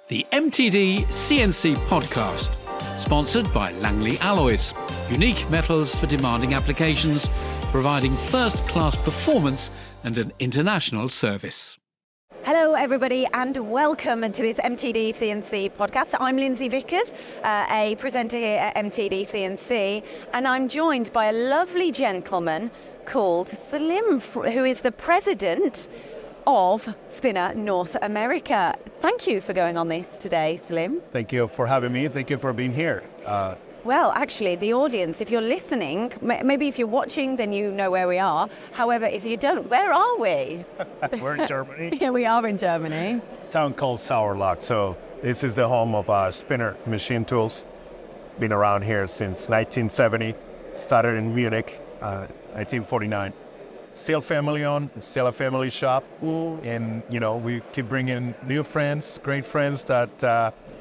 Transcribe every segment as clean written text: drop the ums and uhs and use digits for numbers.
the MTDCNC podcast, sponsored by Langley Alloys, unique metals for demanding applications, providing first-class performance and an international service. Hello everybody and welcome to this MTDCNC podcast. I'm Lindsay Vickers, a presenter here at MTDCNC, and I'm joined by a lovely gentleman called Salim, who is the president of Spinner North America. Thank you for going on this today, Salim. Thank you for having me. Thank you for being here. Well, actually, the audience, if you're listening, maybe if you're watching, then you know where we are. However, if you don't, where are we? We're in Germany. Yeah, we are in Germany. A town called Sauerland. So this is the home of Spinner Machine Tools. Been around here since 1970. Started in Munich, 1949. Still family owned, still a family shop. And, you know, we keep bringing new friends, great friends that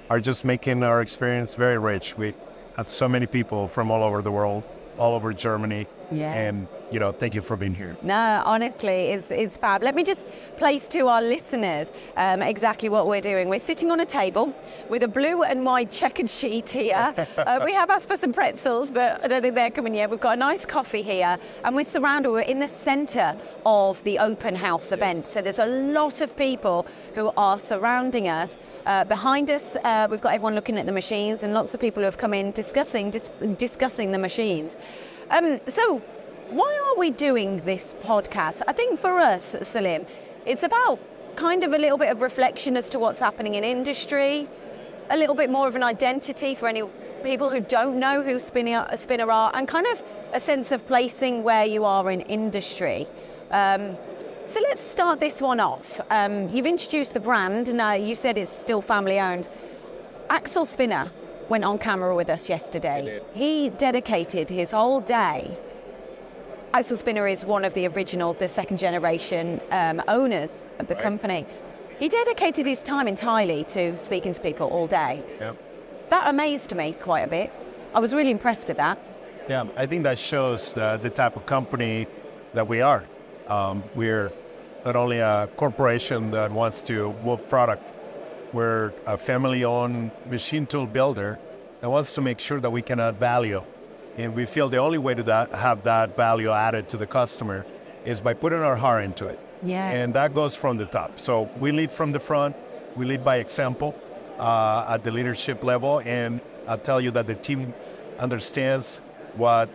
are just making our experience very rich. We have so many people from all over the world, all over Germany. Yeah. And, you know, thank you for being here. No, honestly, it's fab. Let me just place to our listeners exactly what we're doing. We're sitting on a table with a blue and white checkered sheet here. We have asked for some pretzels, but I don't think they're coming yet. We've got a nice coffee here, and we're in the centre of the open house event. So there's a lot of people who are surrounding us. Behind us, we've got everyone looking at the machines, and lots of people who have come in discussing the machines. So why are we doing this podcast? I think for us, Salim, it's about kind of a little bit of reflection as to what's happening in industry, a little bit more of an identity for any people who don't know who Spinner are, and kind of a sense of placing where you are in industry. So let's start this one off. You've introduced the brand, and you said it's still family owned. Axel Spinner went on camera with us yesterday. He dedicated his whole day. Axel Spinner is one of the second generation owners of the company. He dedicated his time entirely to speaking to people all day. Yep. That amazed me quite a bit. I was really impressed with that. Yeah, I think that shows the type of company that we are. We're not only a corporation that wants to move product. We're a family-owned machine tool builder that wants to make sure that we can add value. And we feel the only way to have that value added to the customer is by putting our heart into it. Yeah. And that goes from the top. So we lead from the front. We lead by example at the leadership level. And I'll tell you that the team understands what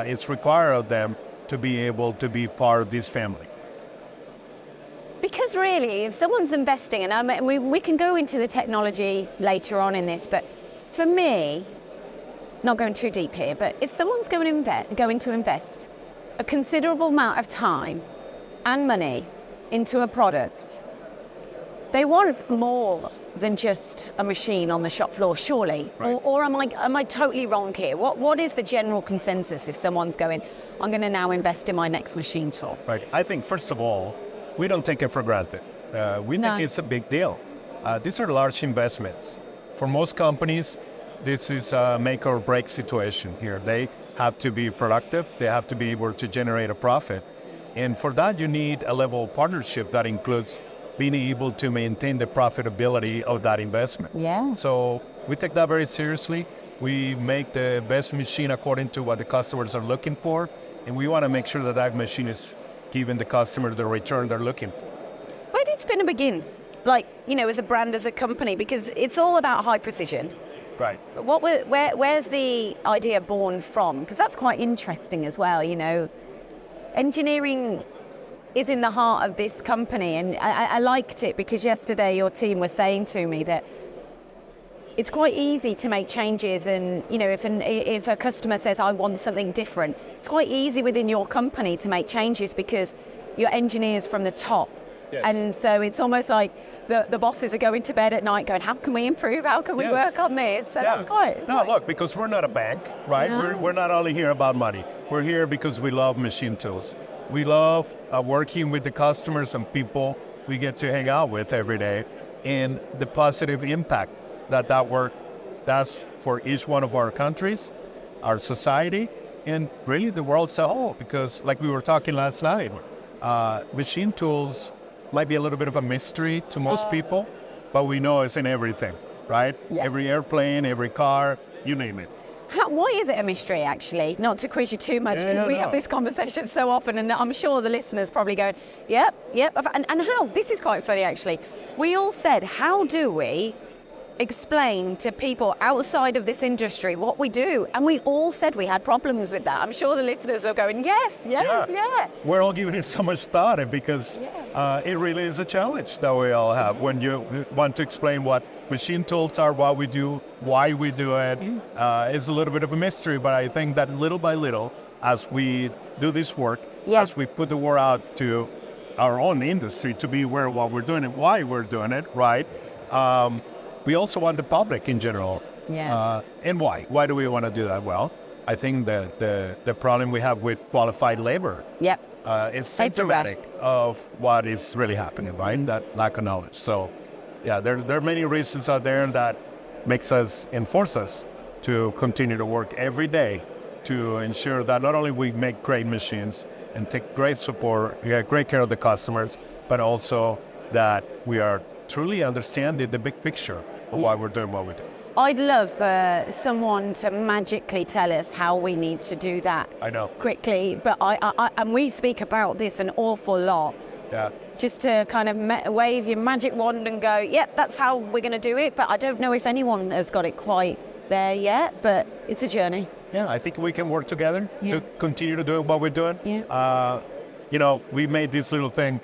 is required of them to be able to be part of this family. Because really, if someone's investing, and we can go into the technology later on in this, but for me, not going too deep here, but if someone's going to invest a considerable amount of time and money into a product, they want more than just a machine on the shop floor, surely. Right. Or am I totally wrong here? What is the general consensus if someone's going, I'm going to now invest in my next machine tool? Right. I think, first of all, we don't take it for granted. We think it's a big deal. These are large investments. For most companies, this is a make or break situation here. They have to be productive. They have to be able to generate a profit. And for that, you need a level of partnership that includes being able to maintain the profitability of that investment. Yeah. So we take that very seriously. We make the best machine according to what the customers are looking for. And we want to make sure that that machine is giving the customer the return they're looking for. Where did Spinner begin? Like, you know, as a brand, as a company, because it's all about high precision. Right. Where's the idea born from? Because that's quite interesting as well, you know. Engineering is in the heart of this company, and I liked it because yesterday your team was saying to me that it's quite easy to make changes, and you know, if a customer says I want something different, it's quite easy within your company to make changes because your engineers from the top. Yes. And so it's almost like the bosses are going to bed at night going, how can we improve? How can we work on this? So that's quite... Look, because we're not a bank, right? No. We're not only here about money. We're here because we love machine tools. We love working with the customers and people we get to hang out with every day, and the positive impact that work does for each one of our countries, our society, and really the world as a whole. Because like we were talking last night, machine tools might be a little bit of a mystery to most people. but we know it's in everything, right? Yeah. Every airplane, every car, you name it. Why is it a mystery, actually? Not to quiz you too much, because we have this conversation so often, and I'm sure the listeners probably going, yep. And how? This is quite funny, actually. We all said, how do we explain to people outside of this industry what we do? And we all said we had problems with that. I'm sure the listeners are going, yes. We're all giving it so much thought because it really is a challenge that we all have when you want to explain what machine tools are, what we do, why we do it. It's a little bit of a mystery, but I think that little by little, as we do this work, as we put the word out to our own industry to be aware of what we're doing and why we're doing it, right? We also want the public in general. And why? Why do we want to do that? Well, I think the problem we have with qualified labor is symptomatic of what is really happening, right? That lack of knowledge. So, there are many reasons out there that makes us and force us to continue to work every day to ensure that not only we make great machines and take great support, we have great care of the customers, but also that we are truly understanding the big picture of why we're doing what we do. I'd love for someone to magically tell us how we need to do that. I know. Quickly, but and we speak about this an awful lot. Yeah. Just to kind of wave your magic wand and go, yep, that's how we're going to do it. But I don't know if anyone has got it quite there yet, but it's a journey. Yeah, I think we can work together to continue to do what we're doing. We made this little thing.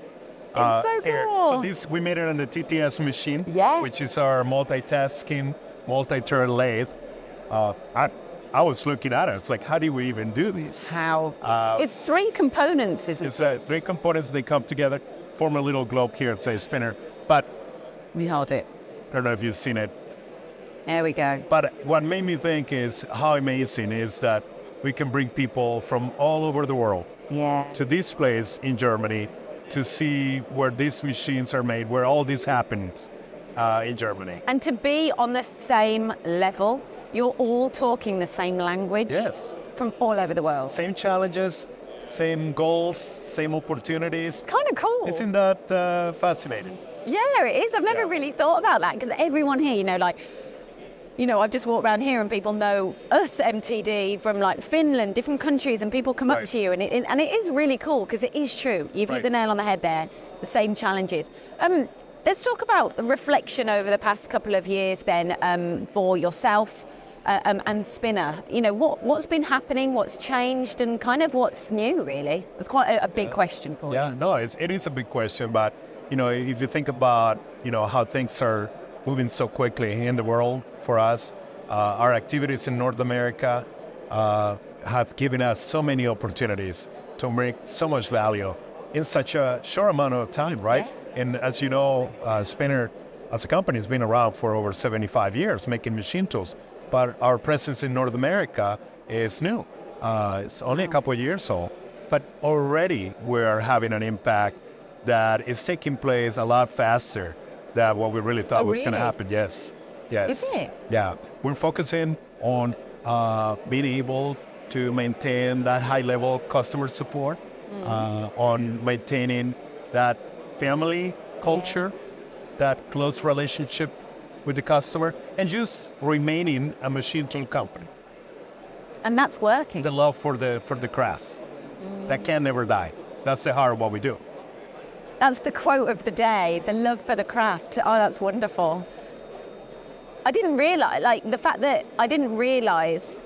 It's so here. cool. So we made it on the TTS machine, Yes. which is our multitasking, multi-turn lathe. I was looking at it. It's like, how do we even do this? How? It's 3 components, isn't it? It's 3 components. They come together, form a little globe here, say spinner. But We hold it. I don't know if you've seen it. There we go. But what made me think is how amazing is that we can bring people from all over the world to this place in Germany to see where these machines are made, where all this happens in Germany. And to be on the same level, you're all talking the same language. Yes. From all over the world. Same challenges, same goals, same opportunities. Kind of cool. Isn't that fascinating? Yeah, it is. I've never really thought about that, because everyone here, I've just walked around here and people know us, MTD, from like Finland, different countries, and people come up to you, and it is really cool, because it is true. You've hit the nail on the head there, the same challenges. Let's talk about reflection over the past couple of years then for yourself and Spinner. What's been happening, what's changed, and kind of what's new, really? It's quite a big question for you. Yeah, no, it is a big question, but if you think about how things are moving so quickly in the world for us, our activities in North America have given us so many opportunities to make so much value in such a short amount of time, right? Yes. And as you know, Spinner as a company has been around for over 75 years making machine tools, but our presence in North America is new. It's only a couple of years old, but already we're having an impact that is taking place a lot faster than what we really thought was going to happen. Yes. Is it? Yeah. We're focusing on being able to maintain that high-level customer support, on maintaining that family culture, that close relationship with the customer, and just remaining a machine tool company. And that's working. The love for the craft. That can never die. That's the heart of what we do. That's the quote of the day, the love for the craft. Oh, that's wonderful. I didn't realize, the fact that I didn't realize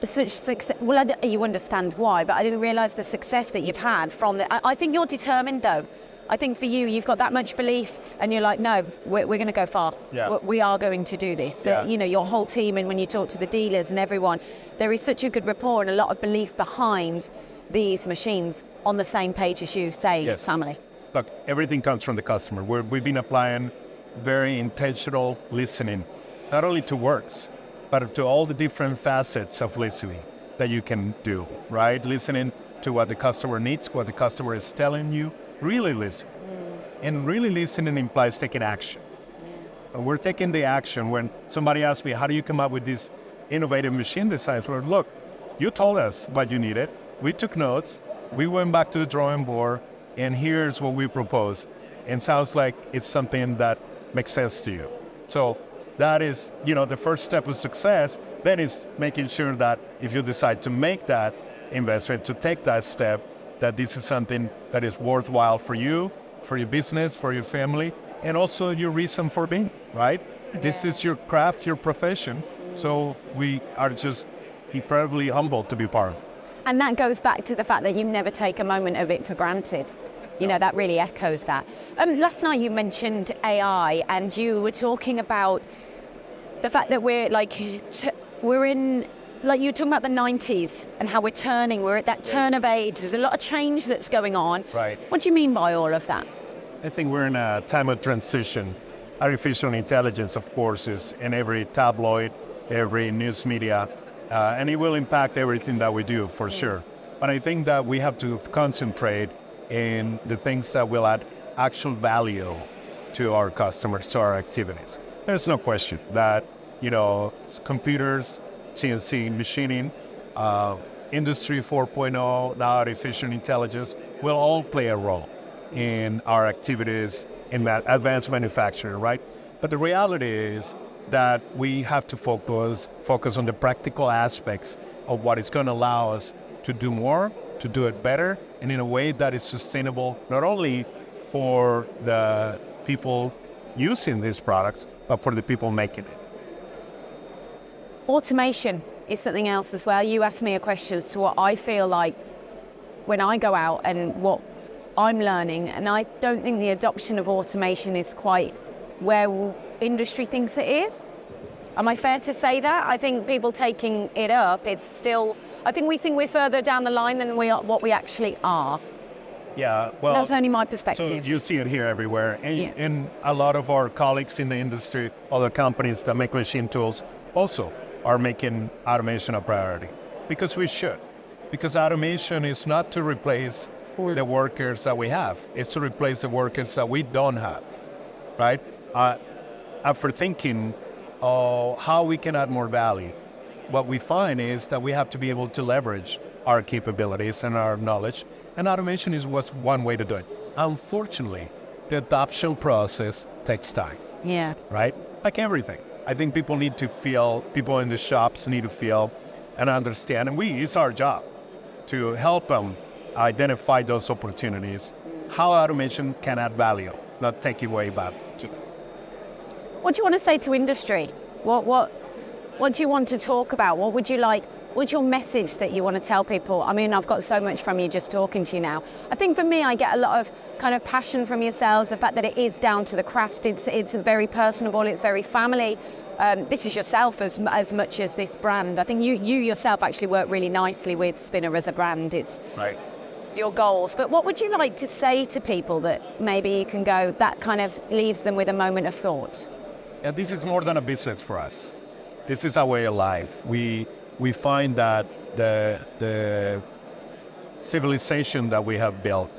such success. Well, you understand why, but I didn't realize the success that you've had from the. I think you're determined, though. I think for you, you've got that much belief, and you're like, no, we're going to go far. Yeah. We are going to do this. Your whole team, and when you talk to the dealers and everyone, there is such a good rapport and a lot of belief behind these machines, on the same page as you say, family. Look, everything comes from the customer. We've been applying very intentional listening, not only to words, but to all the different facets of listening that you can do, right? Listening to what the customer needs, what the customer is telling you, really listen. And really listening implies taking action. And we're taking the action when somebody asks me, how do you come up with these innovative machine designs? Well, look, you told us what you needed. We took notes. We went back to the drawing board, and here's what we propose. And sounds like it's something that makes sense to you. So that is, the first step of success. Then is making sure that if you decide to make that investment, to take that step, that this is something that is worthwhile for you, for your business, for your family, and also your reason for being, right? Yeah. This is your craft, your profession. So we are just incredibly humbled to be part of it. And that goes back to the fact that you never take a moment of it for granted. That really echoes that. Last night you mentioned AI, and you were talking about the fact that we're in, like you were talking about the 90s and how we're at that turn of age. There's a lot of change that's going on. Right. What do you mean by all of that? I think we're in a time of transition. Artificial intelligence, of course, is in every tabloid, every news media, and it will impact everything that we do for sure. But I think that we have to concentrate in the things that will add actual value to our customers, to our activities. There's no question that, computers, CNC machining, Industry 4.0, now artificial intelligence, will all play a role in our activities in advanced manufacturing, right? But the reality is that we have to focus on the practical aspects of what is going to allow us to do more, to do it better, and in a way that is sustainable, not only for the people using these products, but for the people making it. Automation is something else as well. You asked me a question as to what I feel like when I go out and what I'm learning, and I don't think the adoption of automation is quite where industry thinks it is. Am I fair to say that? I think people taking it up, it's still, I think we think we're further down the line than what we actually are. Yeah, well, that's only my perspective. So you see it here everywhere, and a lot of our colleagues in the industry, other companies that make machine tools, also are making automation a priority, because we should. Because automation is not to replace the workers that we have, it's to replace the workers that we don't have, right? After thinking how we can add more value, what we find is that we have to be able to leverage our capabilities and our knowledge, and automation is one way to do it. Unfortunately, the adoption process takes time. Yeah. Right? Like everything. I think people in the shops need to feel and understand, and it's our job to help them identify those opportunities, how automation can add value, not take away back to them. What do you want to say to industry? What do you want to talk about? What would you like? What's your message that you want to tell people? I mean, I've got so much from you just talking to you now. I think for me, I get a lot of kind of passion from yourselves, the fact that it is down to the craft. It's very personable, it's very family. This is yourself as much as this brand. I think you yourself actually work really nicely with Spinner as a brand. It's right. Your goals. But what would you like to say to people that maybe you can go, that kind of leaves them with a moment of thought? Yeah, this is more than a business for us. This is our way of life. We find that the civilization that we have built,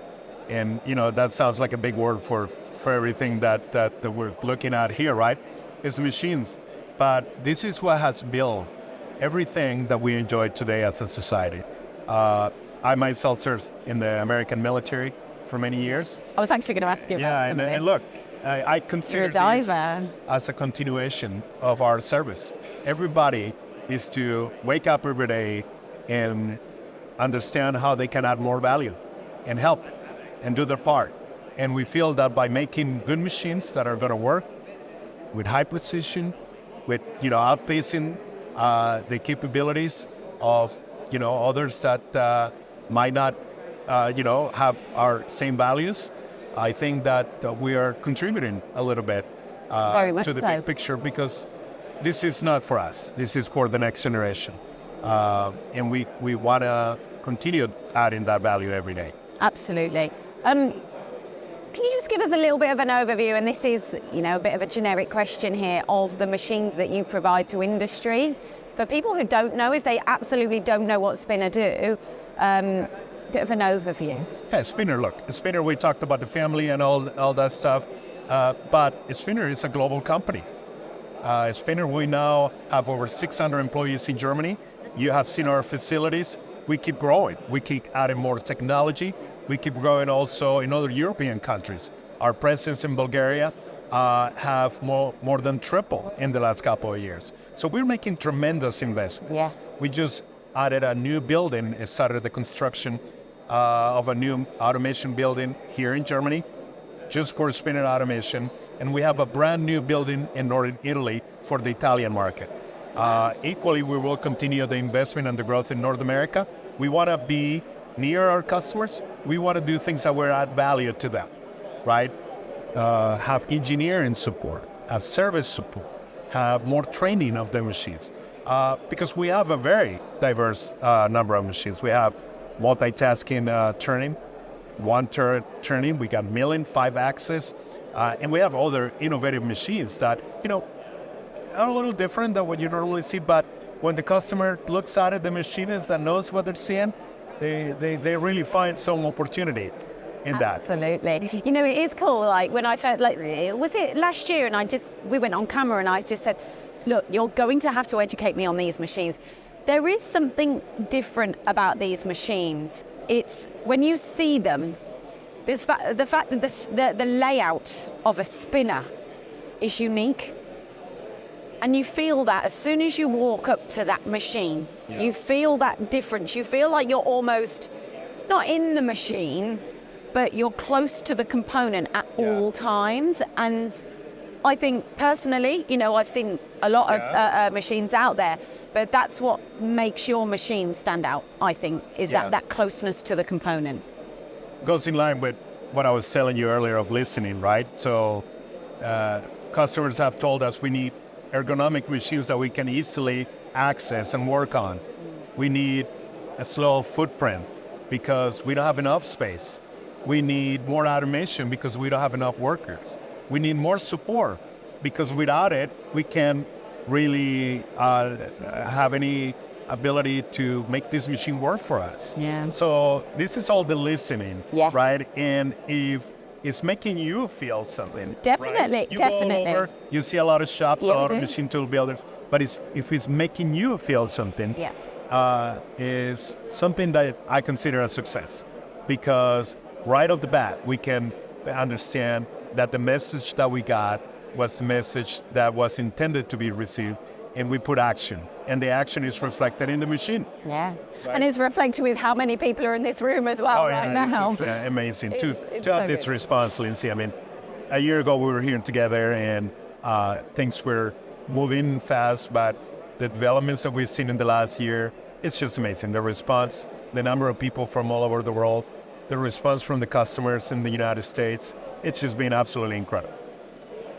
and that sounds like a big word for everything that we're looking at here, right? It's machines. But this is what has built everything that we enjoy today as a society. I myself served in the American military for many years. I was actually going to ask you about something. And look, I consider this as a continuation of our service. Everybody is to wake up every day and understand how they can add more value and help and do their part. And we feel that by making good machines that are going to work with high precision, with outpacing the capabilities of others that might not have our same values, I think that we are contributing a little bit to the big picture, because this is not for us. This is for the next generation. And we want to continue adding that value every day. Absolutely. Can you just give us a little bit of an overview, and this is, a bit of a generic question here, of the machines that you provide to industry? For people who don't know, if they absolutely don't know what Spinner do, bit of an overview. Yeah, Spinner, we talked about the family and all that stuff, but Spinner is a global company. Spinner, we now have over 600 employees in Germany. You have seen our facilities. We keep growing. We keep adding more technology. We keep growing also in other European countries. Our presence in Bulgaria, have more than tripled in the last couple of years. So we're making tremendous investments. Yeah. We just added a new building, started the construction of a new automation building here in Germany, just for spinner automation. And we have a brand new building in northern Italy for the Italian market. Equally, we will continue the investment and the growth in North America. We want to be near our customers. We want to do things that will add value to them, right? Have engineering support, have service support, have more training of the machines. Because we have a very diverse number of machines. We have multitasking turning, one-turret turning, we got milling, 5-axis, and we have other innovative machines that, are a little different than what you normally see, but when the customer looks at it, the machinist that knows what they're seeing, they really find some opportunity in that. Absolutely. It is cool. Like when I felt was it last year? And we went on camera and I just said, look, you're going to have to educate me on these machines. There is something different about these machines. It's when you see them, the fact that the layout of a spinner is unique. And you feel that as soon as you walk up to that machine, you feel that difference. You feel like you're almost not in the machine, but you're close to the component at all times. And I think personally, I've seen a lot of machines out there, but that's what makes your machine stand out, I think, is that closeness to the component. Goes in line with what I was telling you earlier of listening, right? So customers have told us we need ergonomic machines that we can easily access and work on. We need a slow footprint because we don't have enough space. We need more automation because we don't have enough workers. We need more support because without it, we can't really have any ability to make this machine work for us. Yeah. So this is all the listening, Yes. right? And if it's making you feel something. Definitely, right? You definitely. go over, you see a lot of shops, Yeah, a lot we of do. machine tool builders, but if it's making you feel something, is something that I consider a success. Because right off the bat, we can understand that the message that we got was the message that was intended to be received, and we put action. And the action is reflected in the machine. Yeah. Right. And it's reflected with how many people are in this room as well now. This is amazing. To so have this good. response, Lindsay. I mean, a year ago we were here together and things were moving fast, but the developments that we've seen in the last year, it's just amazing. The response, the number of people from all over the world, the response from the customers in the United States, it's just been absolutely incredible.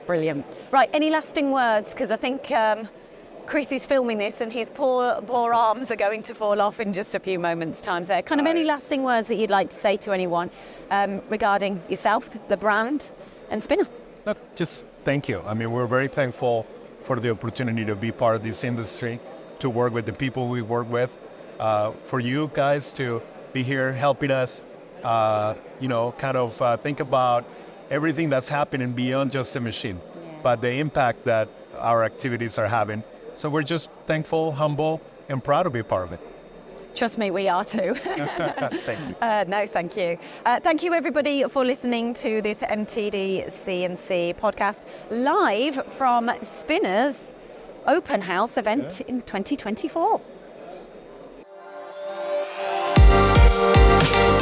Brilliant. Right, any lasting words? Because I think Chris is filming this and his poor arms are going to fall off in just a few moments' time there. Kind of any lasting words that you'd like to say to anyone regarding yourself, the brand, and Spinner? Look, just thank you. I mean, we're very thankful for the opportunity to be part of this industry, to work with the people we work with, for you guys to be here helping us, think about everything that's happening beyond just the machine, but the impact that our activities are having. So we're just thankful, humble, and proud to be a part of it. Trust me, we are too. Thank you. No, thank you. Thank you, everybody, for listening to this MTDCNC podcast live from Spinner's Open House event in 2024.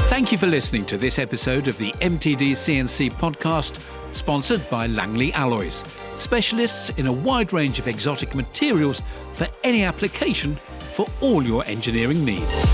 Thank you for listening to this episode of the MTDCNC podcast, sponsored by Langley Alloys, specialists in a wide range of exotic materials for any application for all your engineering needs.